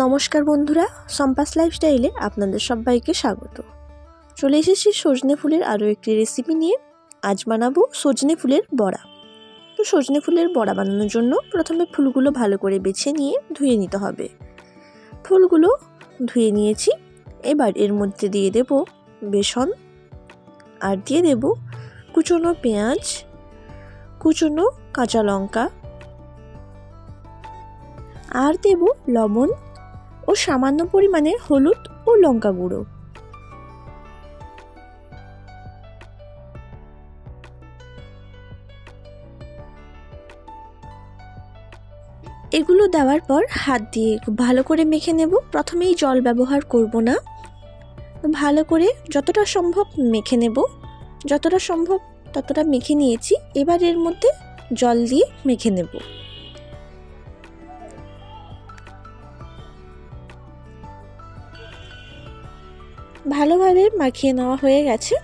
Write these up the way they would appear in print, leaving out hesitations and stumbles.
নমস্কার বন্ধুরা, সম্পাস লাইফস্টাইলে আপনাদের সবাইকে স্বাগত। চলে এসেছি সজনে ফুলের আরও একটি রেসিপি নিয়ে। আজ বানাবো সজনে ফুলের বড়া। তো সজনে ফুলের বড়া বানানোর জন্য প্রথমে ফুলগুলো ভালো করে বেছে নিয়ে ধুয়ে নিতে হবে। ফুলগুলো ধুয়ে নিয়েছি। এবার এর মধ্যে দিয়ে দেব বেসন, আর দিয়ে দেব কুচনো পেঁয়াজ, কুচনো কাঁচা লঙ্কা, আর দেব লবণ ও সামান্য পরিমাণে হলুদ ও লঙ্কা গুঁড়ো। এগুলো দেওয়ার পর হাত দিয়ে খুব ভালো করে মেখে নেব। প্রথমেই জল ব্যবহার করব না, ভালো করে যতটা সম্ভব মেখে নেব। যতটা সম্ভব ততটা মেখে নিয়েছি। এবার এর মধ্যে জল দিয়ে মেখে নেব। ভালোভাবে মাখিয়ে নেওয়া হয়ে গেছে।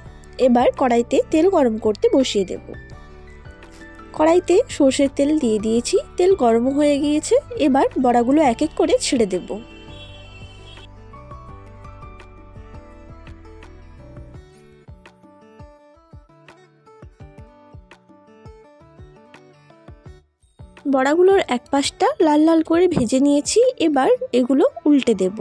এবার কড়াইতে তেল গরম করতে বসিয়ে দেব। কড়াইতে সর্ষের তেল দিয়ে দিয়েছি, তেল গরম হয়ে গিয়েছে। এবার বড়াগুলো এক এক করে ছেড়ে দেব। বড়াগুলোর এক পাশটা লাল লাল করে ভেজে নিয়েছি। এবার এগুলো উল্টে দেব।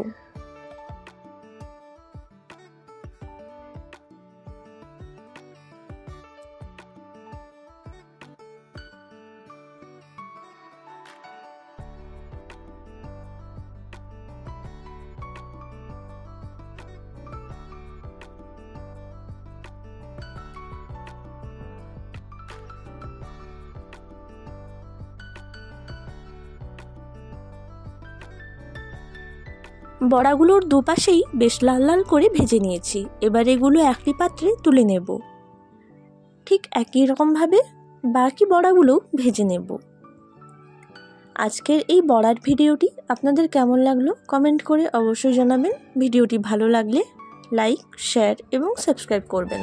বড়াগুলোর দুপাশেই বেশ লাল লাল করে ভেজে নিয়েছি। এবার এগুলো একটি পাত্রে তুলে নেব। ঠিক একই রকমভাবে বাকি বড়াগুলো ভেজে নেব। আজকের এই বড়ার ভিডিওটি আপনাদের কেমন লাগলো কমেন্ট করে অবশ্যই জানাবেন। ভিডিওটি ভালো লাগলে লাইক, শেয়ার এবং সাবস্ক্রাইব করবেন।